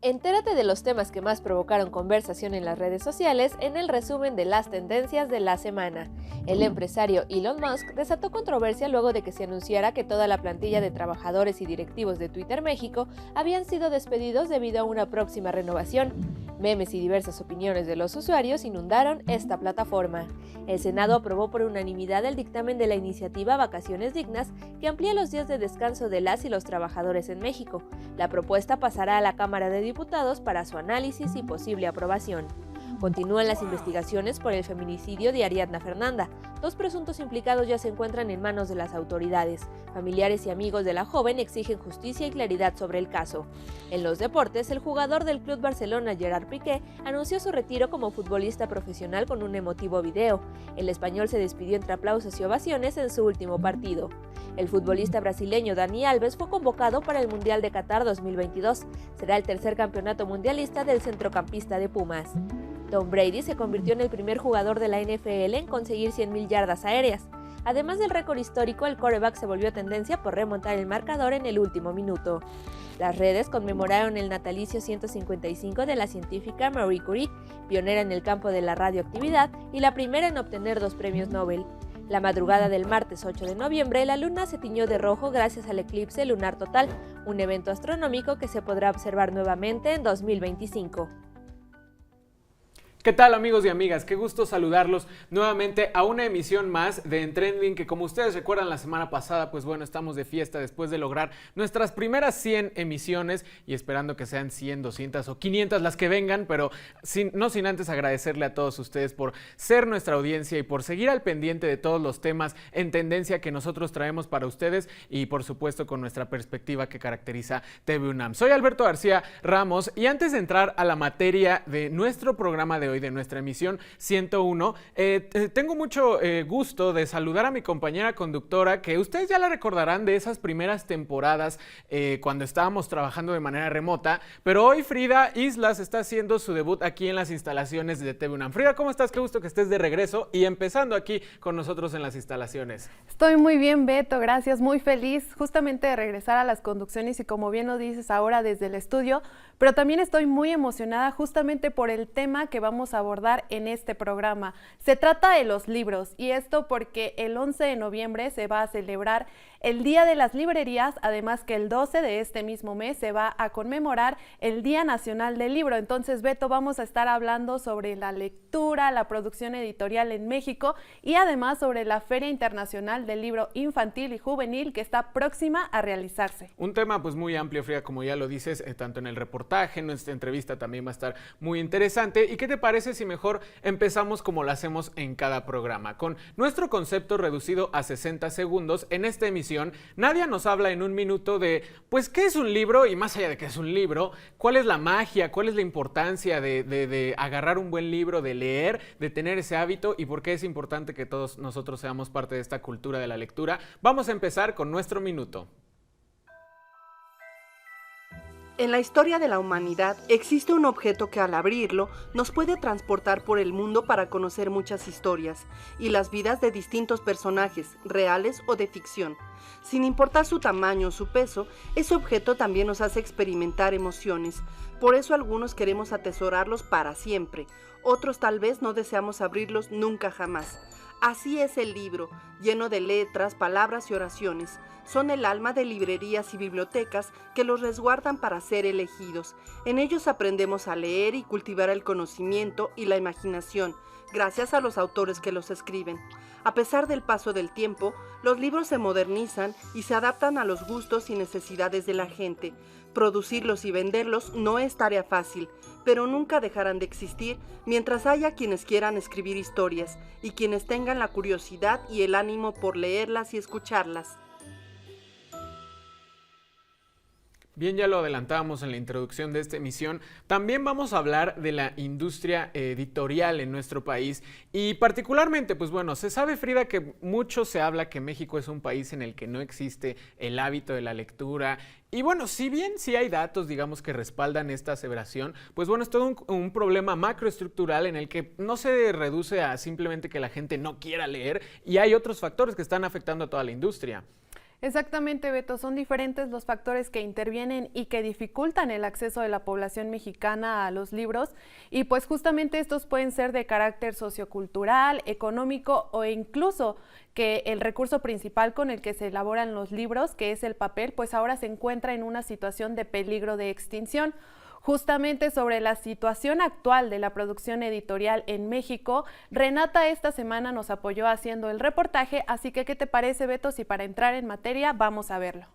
Entérate de los temas que más provocaron conversación en las redes sociales en el resumen de las tendencias de la semana. El empresario Elon Musk desató controversia luego de que se anunciara que toda la plantilla de trabajadores y directivos de Twitter México habían sido despedidos debido a una próxima renovación. Memes y diversas opiniones de los usuarios inundaron esta plataforma. El Senado aprobó por unanimidad el dictamen de la iniciativa Vacaciones Dignas, que amplía los días de descanso de las y los trabajadores en México. La propuesta pasará a la Cámara de Diputados para su análisis y posible aprobación. Continúan las investigaciones por el feminicidio de Ariadna Fernanda. 2 presuntos implicados ya se encuentran en manos de las autoridades. Familiares y amigos de la joven exigen justicia y claridad sobre el caso. En los deportes, el jugador del Club Barcelona, Gerard Piqué, anunció su retiro como futbolista profesional con un emotivo video. El español se despidió entre aplausos y ovaciones en su último partido. El futbolista brasileño Dani Alves fue convocado para el Mundial de Qatar 2022. Será el tercer campeonato mundialista del centrocampista de Pumas. Tom Brady se convirtió en el primer jugador de la NFL en conseguir 100,000 yardas aéreas. Además del récord histórico, el quarterback se volvió tendencia por remontar el marcador en el último minuto. Las redes conmemoraron el natalicio 155 de la científica Marie Curie, pionera en el campo de la radioactividad y la primera en obtener 2 premios Nobel. La madrugada del martes 8 de noviembre, la luna se tiñó de rojo gracias al eclipse lunar total, un evento astronómico que se podrá observar nuevamente en 2025. ¿Qué tal, amigos y amigas? Qué gusto saludarlos nuevamente a una emisión más de En Trending, que como ustedes recuerdan la semana pasada, pues bueno, estamos de fiesta después de lograr nuestras primeras 100 emisiones y esperando que sean 100, 200 o 500 las que vengan, pero no sin antes agradecerle a todos ustedes por ser nuestra audiencia y por seguir al pendiente de todos los temas en tendencia que nosotros traemos para ustedes y por supuesto con nuestra perspectiva que caracteriza TV UNAM. Soy Alberto García Ramos y antes de entrar a la materia de nuestro programa de hoy, de nuestra emisión 101, tengo mucho gusto de saludar a mi compañera conductora, que ustedes ya la recordarán de esas primeras temporadas cuando estábamos trabajando de manera remota, pero hoy Frida Islas está haciendo su debut aquí en las instalaciones de TV UNAM. Frida, ¿cómo estás? Qué gusto que estés de regreso y empezando aquí con nosotros en las instalaciones. Estoy muy bien, Beto, gracias, muy feliz justamente de regresar a las conducciones y como bien lo dices ahora desde el estudio, pero también estoy muy emocionada justamente por el tema que vamos a abordar en este programa. Se trata de los libros y esto porque el 11 de noviembre se va a celebrar el Día de las Librerías, además que el 12 de este mismo mes se va a conmemorar el Día Nacional del Libro. Entonces, Beto, vamos a estar hablando sobre la lectura, la producción editorial en México y además sobre la Feria Internacional del Libro Infantil y Juvenil que está próxima a realizarse. Un tema pues muy amplio, Frida, como ya lo dices, tanto en el reportaje, en nuestra entrevista también va a estar muy interesante. ¿Y qué te parece si mejor empezamos como lo hacemos en cada programa? Con nuestro concepto reducido a 60 segundos, en esta emisión Nadia nos habla en un minuto de, pues, ¿qué es un libro? Y más allá de qué es un libro, ¿cuál es la magia? ¿Cuál es la importancia de agarrar un buen libro, de leer, de tener ese hábito y por qué es importante que todos nosotros seamos parte de esta cultura de la lectura? Vamos a empezar con nuestro minuto. En la historia de la humanidad existe un objeto que al abrirlo nos puede transportar por el mundo para conocer muchas historias y las vidas de distintos personajes, reales o de ficción. Sin importar su tamaño o su peso, ese objeto también nos hace experimentar emociones. Por eso algunos queremos atesorarlos para siempre, otros tal vez no deseamos abrirlos nunca jamás. Así es el libro, lleno de letras, palabras y oraciones. Son el alma de librerías y bibliotecas que los resguardan para ser elegidos. En ellos aprendemos a leer y cultivar el conocimiento y la imaginación, gracias a los autores que los escriben. A pesar del paso del tiempo, los libros se modernizan y se adaptan a los gustos y necesidades de la gente. Producirlos y venderlos no es tarea fácil, pero nunca dejarán de existir mientras haya quienes quieran escribir historias y quienes tengan la curiosidad y el ánimo por leerlas y escucharlas. Bien, ya lo adelantábamos en la introducción de esta emisión, también vamos a hablar de la industria editorial en nuestro país y particularmente, pues bueno, se sabe, Frida, que mucho se habla que México es un país en el que no existe el hábito de la lectura y bueno, si bien sí hay datos, digamos, que respaldan esta aseveración, pues bueno, es todo un problema macroestructural en el que no se reduce a simplemente que la gente no quiera leer y hay otros factores que están afectando a toda la industria. Exactamente, Beto, son diferentes los factores que intervienen y que dificultan el acceso de la población mexicana a los libros, y pues justamente estos pueden ser de carácter sociocultural, económico o incluso que el recurso principal con el que se elaboran los libros, que es el papel, pues ahora se encuentra en una situación de peligro de extinción. Justamente sobre la situación actual de la producción editorial en México, Renata esta semana nos apoyó haciendo el reportaje, así que ¿qué te parece, Beto, si para entrar en materia vamos a verlo?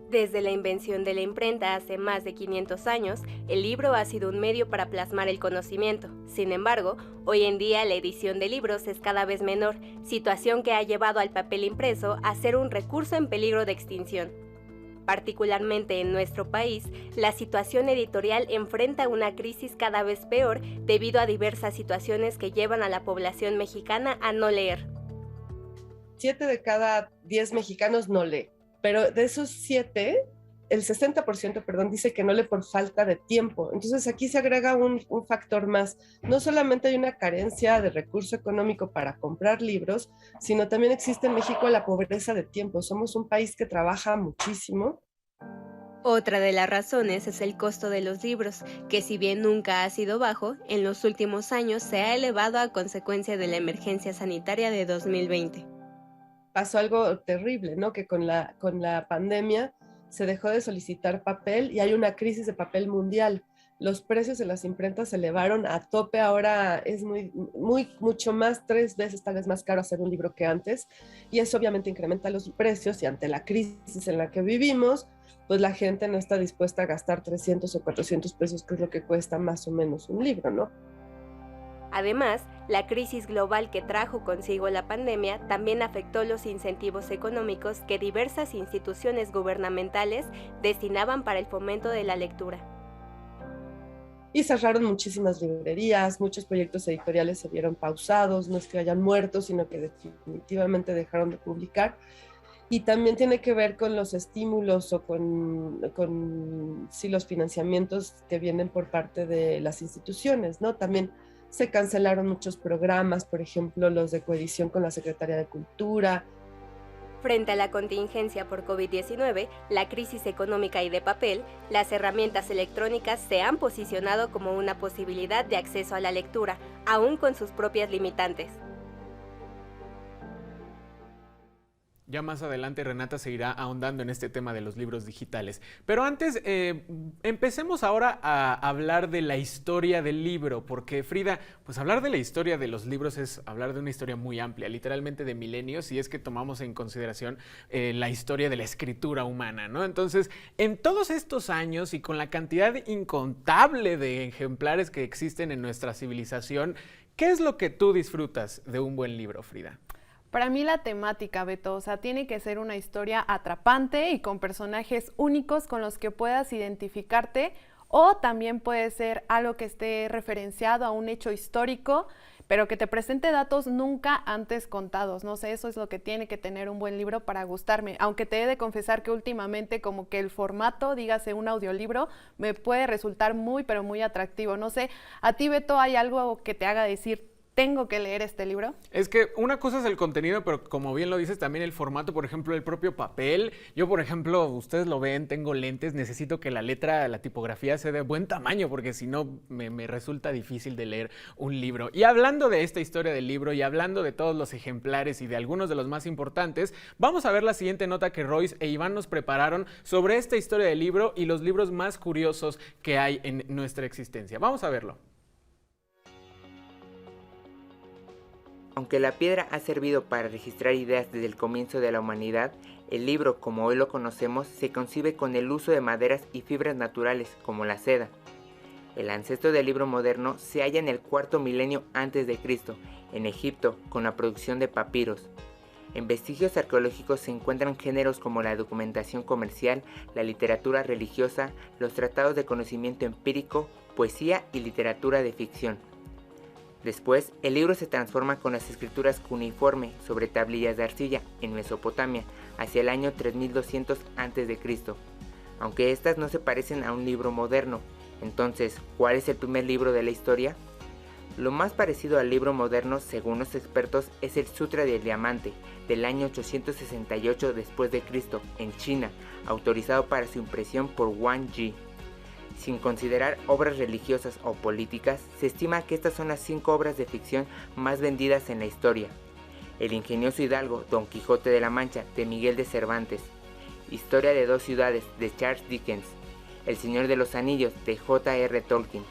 Desde la invención de la imprenta hace más de 500 años, el libro ha sido un medio para plasmar el conocimiento. Sin embargo, hoy en día la edición de libros es cada vez menor, situación que ha llevado al papel impreso a ser un recurso en peligro de extinción. Particularmente en nuestro país, la situación editorial enfrenta una crisis cada vez peor debido a diversas situaciones que llevan a la población mexicana a no leer. 7 de cada 10 mexicanos no lee. Pero de esos 7, el 60%, dice que no lee por falta de tiempo. Entonces aquí se agrega un factor más. No solamente hay una carencia de recurso económico para comprar libros, sino también existe en México la pobreza de tiempo. Somos un país que trabaja muchísimo. Otra de las razones es el costo de los libros, que si bien nunca ha sido bajo, en los últimos años se ha elevado a consecuencia de la emergencia sanitaria de 2020. Pasó algo terrible, ¿no? Que con la pandemia se dejó de solicitar papel y hay una crisis de papel mundial. Los precios de las imprentas se elevaron a tope, ahora es mucho más, 3 veces tal vez más caro hacer un libro que antes, y eso obviamente incrementa los precios, y ante la crisis en la que vivimos, pues la gente no está dispuesta a gastar 300 o 400 pesos, que es lo que cuesta más o menos un libro, ¿no? Además, la crisis global que trajo consigo la pandemia también afectó los incentivos económicos que diversas instituciones gubernamentales destinaban para el fomento de la lectura. Y cerraron muchísimas librerías, muchos proyectos editoriales se vieron pausados, no es que hayan muerto, sino que definitivamente dejaron de publicar. Y también tiene que ver con los estímulos o con sí, los financiamientos que vienen por parte de las instituciones, ¿no? También se cancelaron muchos programas, por ejemplo, los de coedición con la Secretaría de Cultura. Frente a la contingencia por COVID-19, la crisis económica y de papel, las herramientas electrónicas se han posicionado como una posibilidad de acceso a la lectura, aún con sus propias limitantes. Ya más adelante Renata seguirá ahondando en este tema de los libros digitales. Pero antes, empecemos ahora a hablar de la historia del libro, porque Frida, pues hablar de la historia de los libros es hablar de una historia muy amplia, literalmente de milenios, si es que tomamos en consideración la historia de la escritura humana, ¿no? Entonces, en todos estos años y con la cantidad incontable de ejemplares que existen en nuestra civilización, ¿qué es lo que tú disfrutas de un buen libro, Frida? Para mí la temática, Beto, o sea, tiene que ser una historia atrapante y con personajes únicos con los que puedas identificarte, o también puede ser algo que esté referenciado a un hecho histórico, pero que te presente datos nunca antes contados. No sé, eso es lo que tiene que tener un buen libro para gustarme, aunque te he de confesar que últimamente como que el formato, dígase un audiolibro, me puede resultar muy, pero muy atractivo. No sé, ¿a ti, Beto, hay algo que te haga decir tengo que leer este libro? Es que una cosa es el contenido, pero como bien lo dices, también el formato, por ejemplo, el propio papel. Yo, por ejemplo, ustedes lo ven, tengo lentes, necesito que la letra, la tipografía sea de buen tamaño, porque si no me resulta difícil de leer un libro. Y hablando de esta historia del libro y hablando de todos los ejemplares y de algunos de los más importantes, vamos a ver la siguiente nota que Royce e Iván nos prepararon sobre esta historia del libro y los libros más curiosos que hay en nuestra existencia. Vamos a verlo. Aunque la piedra ha servido para registrar ideas desde el comienzo de la humanidad, el libro, como hoy lo conocemos, se concibe con el uso de maderas y fibras naturales, como la seda. El ancestro del libro moderno se halla en el cuarto milenio antes de Cristo, en Egipto, con la producción de papiros. En vestigios arqueológicos se encuentran géneros como la documentación comercial, la literatura religiosa, los tratados de conocimiento empírico, poesía y literatura de ficción. Después, el libro se transforma con las escrituras cuneiforme sobre tablillas de arcilla en Mesopotamia hacia el año 3200 a.C., aunque estas no se parecen a un libro moderno. Entonces, ¿cuál es el primer libro de la historia? Lo más parecido al libro moderno, según los expertos, es el Sutra del Diamante, del año 868 después de Cristo, en China, autorizado para su impresión por Wang Yi. Sin considerar obras religiosas o políticas, se estima que estas son las 5 obras de ficción más vendidas en la historia. El ingenioso hidalgo Don Quijote de la Mancha, de Miguel de Cervantes. Historia de dos ciudades, de Charles Dickens. El Señor de los Anillos, de J.R. Tolkien.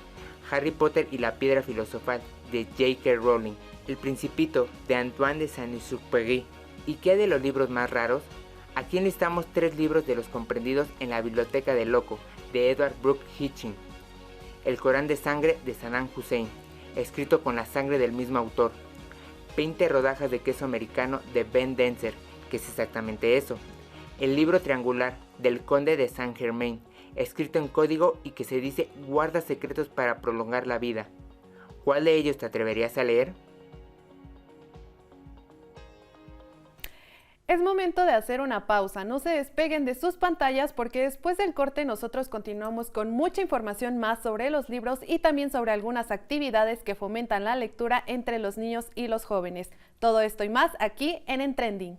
Harry Potter y la Piedra Filosofal, de J.K. Rowling. El Principito, de Antoine de Saint-Exupéry. ¿Y qué hay de los libros más raros? Aquí enlistamos 3 libros de los comprendidos en la Biblioteca del Loco, de Edward Brooke Hitching. El Corán de Sangre, de Saddam Hussein, escrito con la sangre del mismo autor. 20 rodajas de queso americano, de Ben Denser, que es exactamente eso. El libro triangular, del Conde de Saint-Germain, escrito en código y que se dice guarda secretos para prolongar la vida. ¿Cuál de ellos te atreverías a leer? Es momento de hacer una pausa, no se despeguen de sus pantallas porque después del corte nosotros continuamos con mucha información más sobre los libros y también sobre algunas actividades que fomentan la lectura entre los niños y los jóvenes. Todo esto y más aquí en Trending.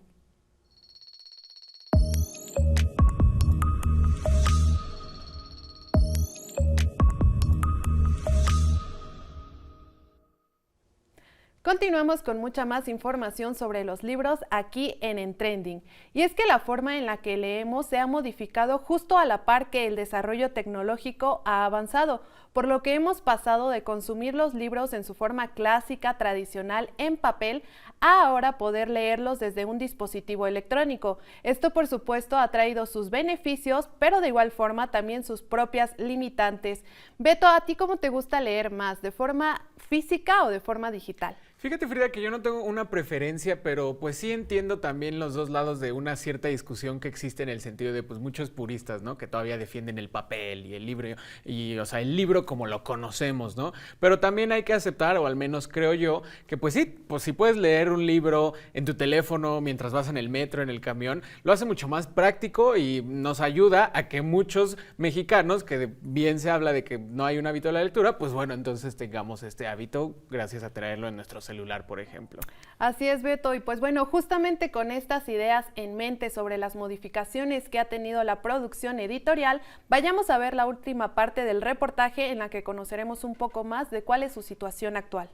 Continuamos con mucha más información sobre los libros aquí en Trending. Y es que la forma en la que leemos se ha modificado justo a la par que el desarrollo tecnológico ha avanzado, por lo que hemos pasado de consumir los libros en su forma clásica, tradicional, en papel, a ahora poder leerlos desde un dispositivo electrónico. Esto, por supuesto, ha traído sus beneficios, pero de igual forma también sus propias limitantes. Beto, ¿a ti cómo te gusta leer más? ¿De forma física o de forma digital? Fíjate, Frida, que yo no tengo una preferencia, pero pues sí entiendo también los dos lados de una cierta discusión que existe en el sentido de pues muchos puristas, ¿no? Que todavía defienden el papel y el libro, y o sea, el libro como lo conocemos, ¿no? Pero también hay que aceptar, o al menos creo yo, que pues si puedes leer un libro en tu teléfono mientras vas en el metro, en el camión, lo hace mucho más práctico y nos ayuda a que muchos mexicanos, que bien se habla de que no hay un hábito de la lectura, pues bueno, entonces tengamos este hábito gracias a traerlo en nuestros celular, por ejemplo. Así es, Beto, y pues bueno, justamente con estas ideas en mente sobre las modificaciones que ha tenido la producción editorial, vayamos a ver la última parte del reportaje en la que conoceremos un poco más de cuál es su situación actual.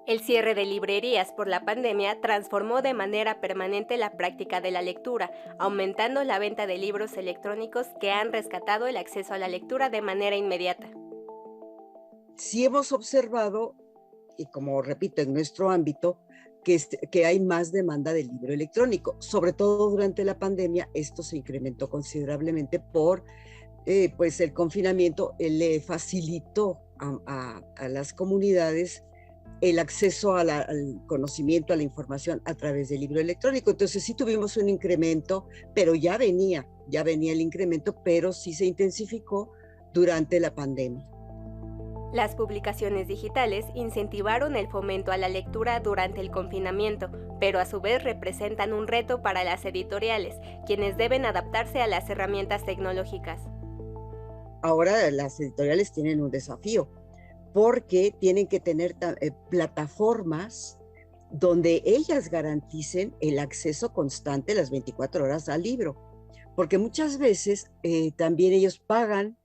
El cierre de librerías por la pandemia transformó de manera permanente la práctica de la lectura, aumentando la venta de libros electrónicos que han rescatado el acceso a la lectura de manera inmediata. Sí hemos observado, y como repito, en nuestro ámbito, que hay más demanda del libro electrónico. Sobre todo durante la pandemia, esto se incrementó considerablemente por pues el confinamiento. Le facilitó a las comunidades el acceso al conocimiento, a la información a través del libro electrónico. Entonces sí tuvimos un incremento, pero ya venía el incremento, pero sí se intensificó durante la pandemia. Las publicaciones digitales incentivaron el fomento a la lectura durante el confinamiento, pero a su vez representan un reto para las editoriales, quienes deben adaptarse a las herramientas tecnológicas. Ahora las editoriales tienen un desafío, porque tienen que tener plataformas donde ellas garanticen el acceso constante las 24 horas al libro, porque muchas veces también ellos pagan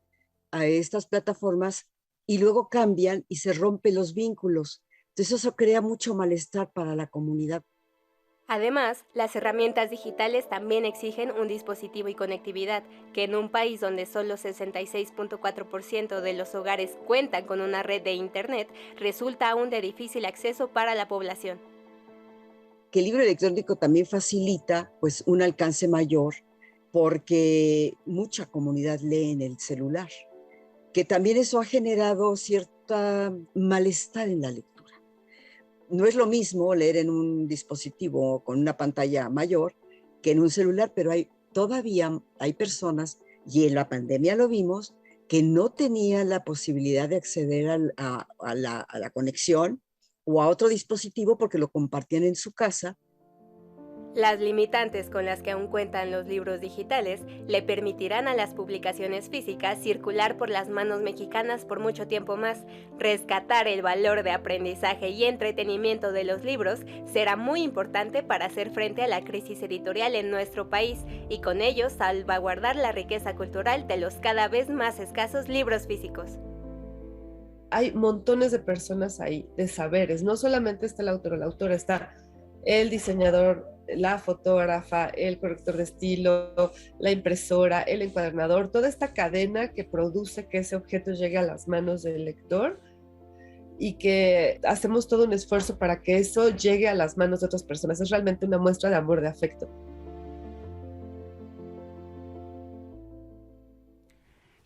a estas plataformas y luego cambian y se rompen los vínculos. Entonces eso crea mucho malestar para la comunidad. Además, las herramientas digitales también exigen un dispositivo y conectividad, que en un país donde solo 66.4% de los hogares cuentan con una red de Internet, resulta aún de difícil acceso para la población. Que el libro electrónico también facilita pues, un alcance mayor, porque mucha comunidad lee en el celular, que también eso ha generado cierta malestar en la lectura. No es lo mismo leer en un dispositivo con una pantalla mayor que en un celular, pero todavía hay personas, y en la pandemia lo vimos, que no tenían la posibilidad de acceder a la conexión o a otro dispositivo porque lo compartían en su casa. Las limitantes con las que aún cuentan los libros digitales le permitirán a las publicaciones físicas circular por las manos mexicanas por mucho tiempo más. Rescatar el valor de aprendizaje y entretenimiento de los libros será muy importante para hacer frente a la crisis editorial en nuestro país y con ello salvaguardar la riqueza cultural de los cada vez más escasos libros físicos. Hay montones de personas ahí, de saberes. No solamente está el autor o la autora, está el diseñador, la fotógrafa, el corrector de estilo, la impresora, el encuadernador, toda esta cadena que produce que ese objeto llegue a las manos del lector y que hacemos todo un esfuerzo para que eso llegue a las manos de otras personas. Es realmente una muestra de amor, de afecto.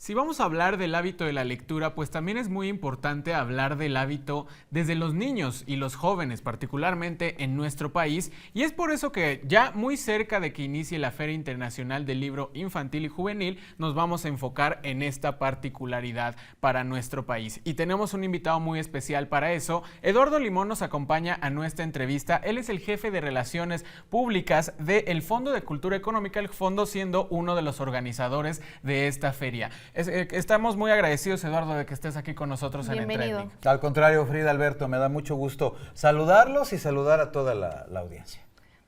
Si vamos a hablar del hábito de la lectura, pues también es muy importante hablar del hábito desde los niños y los jóvenes, particularmente en nuestro país, y es por eso que ya muy cerca de que inicie la Feria Internacional del Libro Infantil y Juvenil, nos vamos a enfocar en esta particularidad para nuestro país. Y tenemos un invitado muy especial para eso. Eduardo Limón nos acompaña a nuestra entrevista. Él es el jefe de Relaciones Públicas del Fondo de Cultura Económica, el fondo siendo uno de los organizadores de esta feria. Estamos muy agradecidos, Eduardo, de que estés aquí con nosotros. Bienvenido. En Trending. Al contrario, Frida, Alberto, me da mucho gusto saludarlos y saludar a toda la audiencia.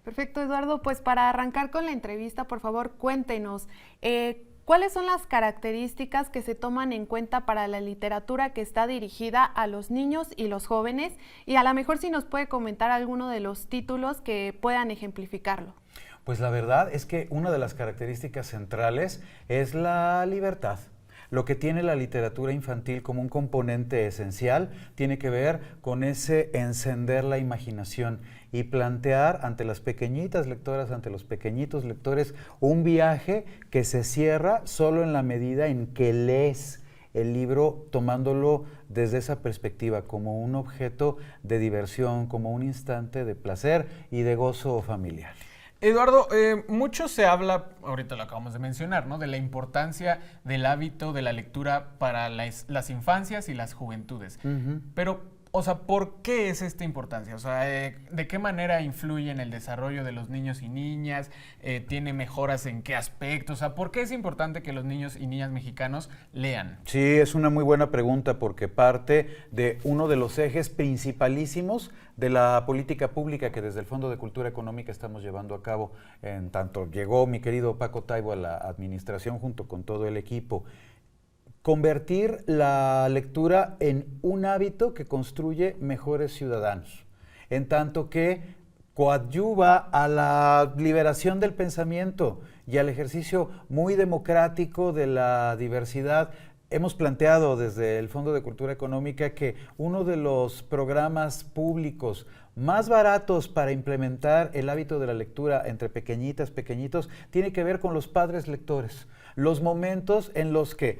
Perfecto, Eduardo. Pues para arrancar con la entrevista, por favor, cuéntenos, ¿cuáles son las características que se toman en cuenta para la literatura que está dirigida a los niños y los jóvenes? Y a lo mejor si nos puede comentar alguno de los títulos que puedan ejemplificarlo. Pues la verdad es que una de las características centrales es la libertad. Lo que tiene la literatura infantil como un componente esencial tiene que ver con ese encender la imaginación y plantear ante las pequeñitas lectoras, ante los pequeñitos lectores, un viaje que se cierra solo en la medida en que lees el libro tomándolo desde esa perspectiva, como un objeto de diversión, como un instante de placer y de gozo familiar. Eduardo, mucho se habla, ahorita lo acabamos de mencionar, ¿no?, de la importancia del hábito de la lectura para las infancias y las juventudes. Pero, o sea, ¿por qué es esta importancia? O sea, ¿de qué manera influye en el desarrollo de los niños y niñas? ¿Tiene mejoras en qué aspectos? O sea, ¿por qué es importante que los niños y niñas mexicanos lean? Sí, es una muy buena pregunta porque parte de uno de los ejes principalísimos de la política pública que desde el Fondo de Cultura Económica estamos llevando a cabo. En tanto llegó mi querido Paco Taibo a la administración junto con todo el equipo. Convertir la lectura en un hábito que construye mejores ciudadanos, en tanto que coadyuva a la liberación del pensamiento y al ejercicio muy democrático de la diversidad. Hemos planteado desde el Fondo de Cultura Económica que uno de los programas públicos más baratos para implementar el hábito de la lectura entre pequeñitas, pequeñitos, tiene que ver con los padres lectores. Los momentos en los que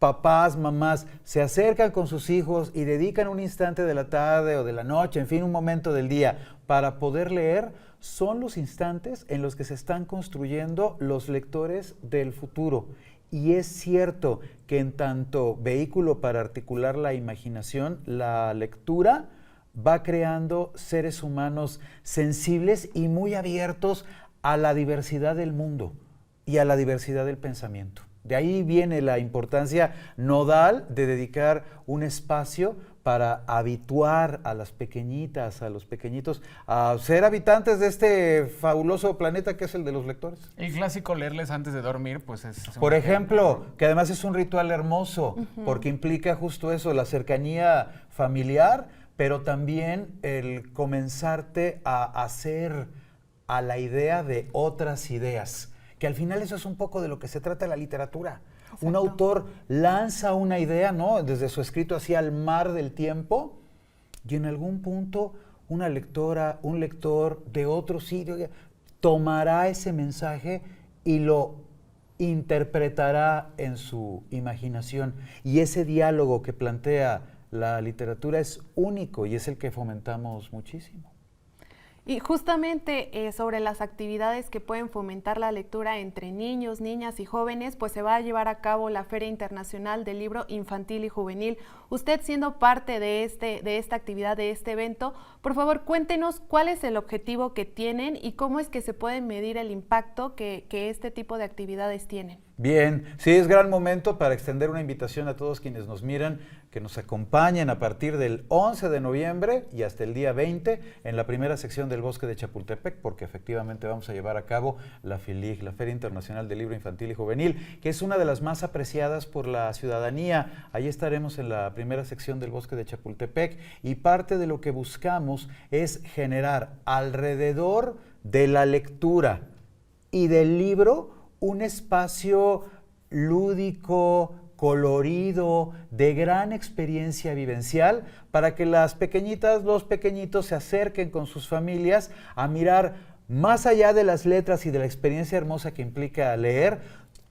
papás, mamás se acercan con sus hijos y dedican un instante de la tarde o de la noche, en fin, un momento del día para poder leer, son los instantes en los que se están construyendo los lectores del futuro. Y es cierto que en tanto vehículo para articular la imaginación, la lectura va creando seres humanos sensibles y muy abiertos a la diversidad del mundo y a la diversidad del pensamiento. De ahí viene la importancia nodal de dedicar un espacio para habituar a las pequeñitas, a los pequeñitos, a ser habitantes de este fabuloso planeta que es el de los lectores. El clásico leerles antes de dormir, pues es... Por ejemplo, que además es un ritual hermoso, porque implica justo eso, la cercanía familiar, pero también el comenzarte a hacer a la idea de otras ideas. Que al final eso es un poco de lo que se trata la literatura. Exacto. Un autor lanza una idea, ¿no?, desde su escrito hacia el mar del tiempo, y en algún punto una lectora, un lector de otro sitio tomará ese mensaje y lo interpretará en su imaginación. Y ese diálogo que plantea la literatura es único y es el que fomentamos muchísimo. Y justamente sobre las actividades que pueden fomentar la lectura entre niños, niñas y jóvenes, pues se va a llevar a cabo la Feria Internacional del Libro Infantil y Juvenil. Usted, siendo parte de esta actividad, de este evento, por favor cuéntenos cuál es el objetivo que tienen y cómo es que se puede medir el impacto que este tipo de actividades tienen. Bien, sí, es gran momento para extender una invitación a todos quienes nos miran, que nos acompañen a partir del 11 de noviembre y hasta el día 20 en la primera sección del Bosque de Chapultepec, porque efectivamente vamos a llevar a cabo la FILIJ, la Feria Internacional del Libro Infantil y Juvenil, que es una de las más apreciadas por la ciudadanía. Ahí estaremos en la primera sección del Bosque de Chapultepec y parte de lo que buscamos es generar alrededor de la lectura y del libro un espacio lúdico, colorido, de gran experiencia vivencial, para que las pequeñitas, los pequeñitos se acerquen con sus familias a mirar más allá de las letras y de la experiencia hermosa que implica leer,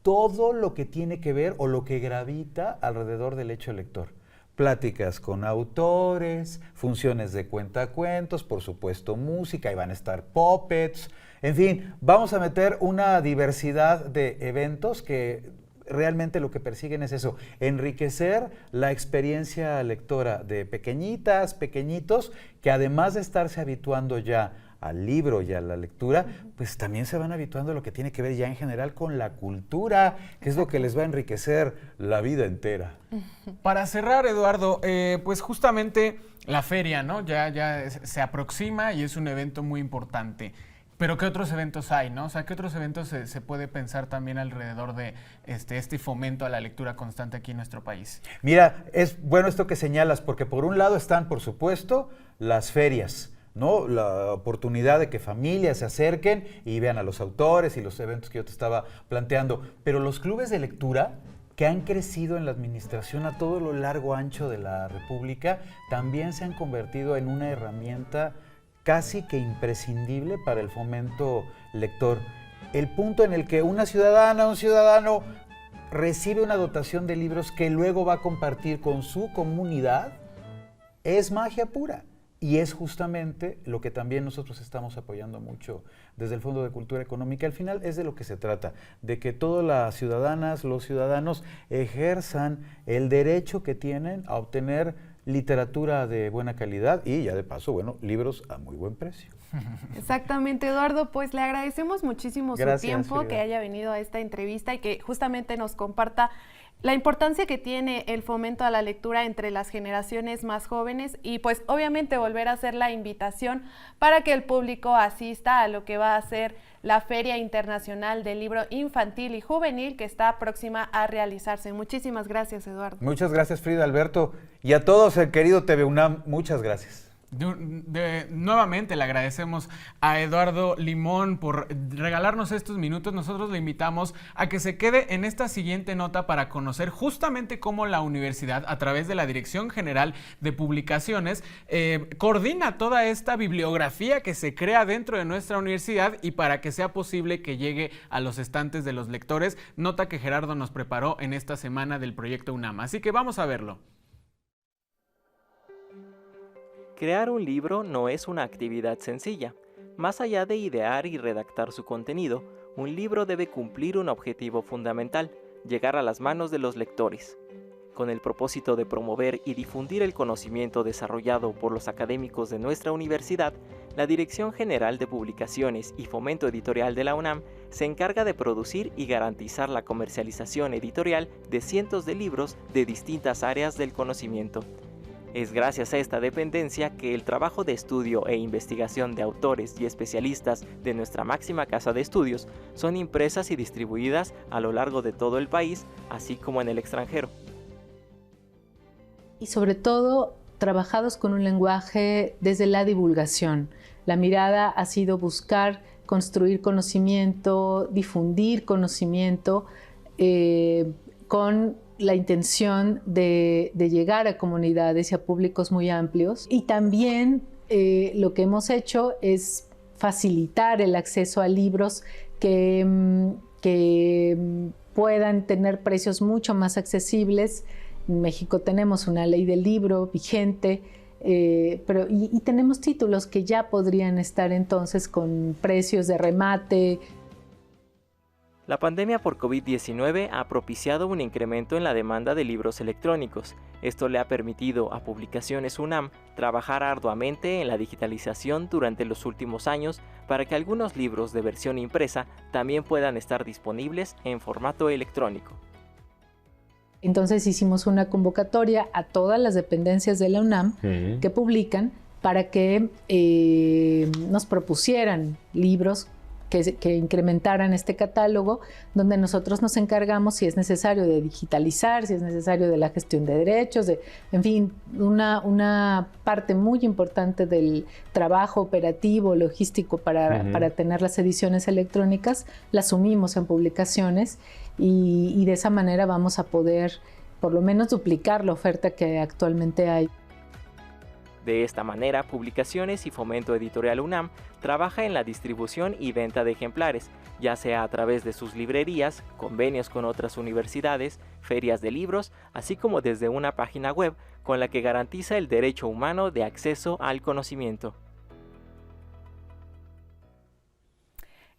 todo lo que tiene que ver o lo que gravita alrededor del hecho lector. Pláticas con autores, funciones de cuentacuentos, por supuesto música, y van a estar puppets. En fin, vamos a meter una diversidad de eventos que realmente lo que persiguen es eso, enriquecer la experiencia lectora de pequeñitas, pequeñitos, que además de estarse habituando ya al libro y a la lectura, pues también se van habituando a lo que tiene que ver ya en general con la cultura, que es lo que les va a enriquecer la vida entera. Para cerrar, Eduardo, pues justamente la feria, ¿no? Ya se aproxima y es un evento muy importante. Pero ¿qué otros eventos hay, no? O sea, ¿qué otros eventos se puede pensar también alrededor de este fomento a la lectura constante aquí en nuestro país? Mira, es bueno esto que señalas, porque por un lado están, por supuesto, las ferias, ¿no? La oportunidad de que familias se acerquen y vean a los autores y los eventos que yo te estaba planteando. Pero los clubes de lectura, que han crecido en la administración a todo lo largo ancho de la República, también se han convertido en una herramienta casi que imprescindible para el fomento lector. El punto en el que una ciudadana, un ciudadano recibe una dotación de libros que luego va a compartir con su comunidad es magia pura. Y es justamente lo que también nosotros estamos apoyando mucho desde el Fondo de Cultura Económica. Al final es de lo que se trata, de que todas las ciudadanas, los ciudadanos ejerzan el derecho que tienen a obtener literatura de buena calidad y ya de paso, bueno, libros a muy buen precio. Exactamente, Eduardo, pues le agradecemos muchísimo su tiempo, Frida, que haya venido a esta entrevista y que justamente nos comparta la importancia que tiene el fomento a la lectura entre las generaciones más jóvenes y pues obviamente volver a hacer la invitación para que el público asista a lo que va a ser la Feria Internacional del Libro Infantil y Juvenil, que está próxima a realizarse. Muchísimas gracias, Eduardo. Muchas gracias, Frida, Alberto, y a todos, el querido TV UNAM, muchas gracias. Nuevamente le agradecemos a Eduardo Limón por regalarnos estos minutos. Nosotros le invitamos a que se quede en esta siguiente nota para conocer justamente cómo la universidad, a través de la Dirección General de Publicaciones, coordina toda esta bibliografía que se crea dentro de nuestra universidad y para que sea posible que llegue a los estantes de los lectores. Nota que Gerardo nos preparó en esta semana del Proyecto UNAM. Así que vamos a verlo. Crear un libro no es una actividad sencilla. Más allá de idear y redactar su contenido, un libro debe cumplir un objetivo fundamental: llegar a las manos de los lectores. Con el propósito de promover y difundir el conocimiento desarrollado por los académicos de nuestra universidad, la Dirección General de Publicaciones y Fomento Editorial de la UNAM se encarga de producir y garantizar la comercialización editorial de cientos de libros de distintas áreas del conocimiento. Es gracias a esta dependencia que el trabajo de estudio e investigación de autores y especialistas de nuestra máxima casa de estudios son impresas y distribuidas a lo largo de todo el país, así como en el extranjero. Y sobre todo, trabajados con un lenguaje desde la divulgación. La mirada ha sido buscar construir conocimiento, difundir conocimiento con la intención de llegar a comunidades y a públicos muy amplios. Y también lo que hemos hecho es facilitar el acceso a libros que puedan tener precios mucho más accesibles. En México tenemos una ley del libro vigente y tenemos títulos que ya podrían estar entonces con precios de remate. La pandemia por COVID-19 ha propiciado un incremento en la demanda de libros electrónicos. Esto le ha permitido a Publicaciones UNAM trabajar arduamente en la digitalización durante los últimos años para que algunos libros de versión impresa también puedan estar disponibles en formato electrónico. Entonces hicimos una convocatoria a todas las dependencias de la UNAM que publican para que nos propusieran libros que incrementaran este catálogo, donde nosotros nos encargamos, si es necesario, de digitalizar, si es necesario de la gestión de derechos, en fin, una parte muy importante del trabajo operativo, logístico para tener las ediciones electrónicas, la asumimos en Publicaciones y de esa manera vamos a poder por lo menos duplicar la oferta que actualmente hay. De esta manera, Publicaciones y Fomento Editorial UNAM trabaja en la distribución y venta de ejemplares, ya sea a través de sus librerías, convenios con otras universidades, ferias de libros, así como desde una página web con la que garantiza el derecho humano de acceso al conocimiento.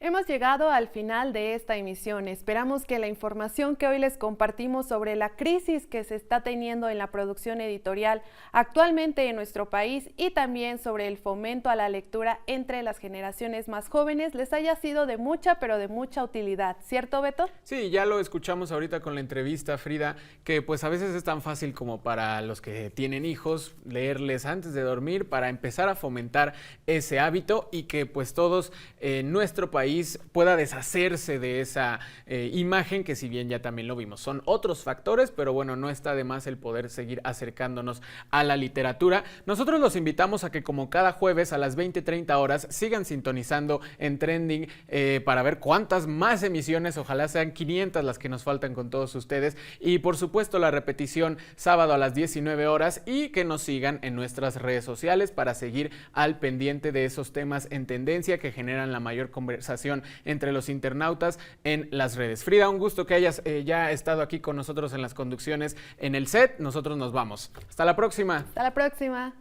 Hemos llegado al final de esta emisión. Esperamos que la información que hoy les compartimos sobre la crisis que se está teniendo en la producción editorial actualmente en nuestro país y también sobre el fomento a la lectura entre las generaciones más jóvenes les haya sido de mucha, pero de mucha utilidad. ¿Cierto, Beto? Sí, ya lo escuchamos ahorita con la entrevista, Frida, que pues a veces es tan fácil como para los que tienen hijos leerles antes de dormir para empezar a fomentar ese hábito y que pues todos en nuestro país pueda deshacerse de esa imagen que si bien ya también lo vimos. Son otros factores, pero bueno, no está de más el poder seguir acercándonos a la literatura. Nosotros los invitamos a que como cada jueves a las 20:30 horas sigan sintonizando en Trending para ver cuántas más emisiones, ojalá sean 500 las que nos faltan con todos ustedes y por supuesto la repetición sábado a las 19 horas y que nos sigan en nuestras redes sociales para seguir al pendiente de esos temas en tendencia que generan la mayor conversación entre los internautas en las redes. Frida, un gusto que hayas ya estado aquí con nosotros en las conducciones en el set. Nosotros nos vamos. Hasta la próxima. Hasta la próxima.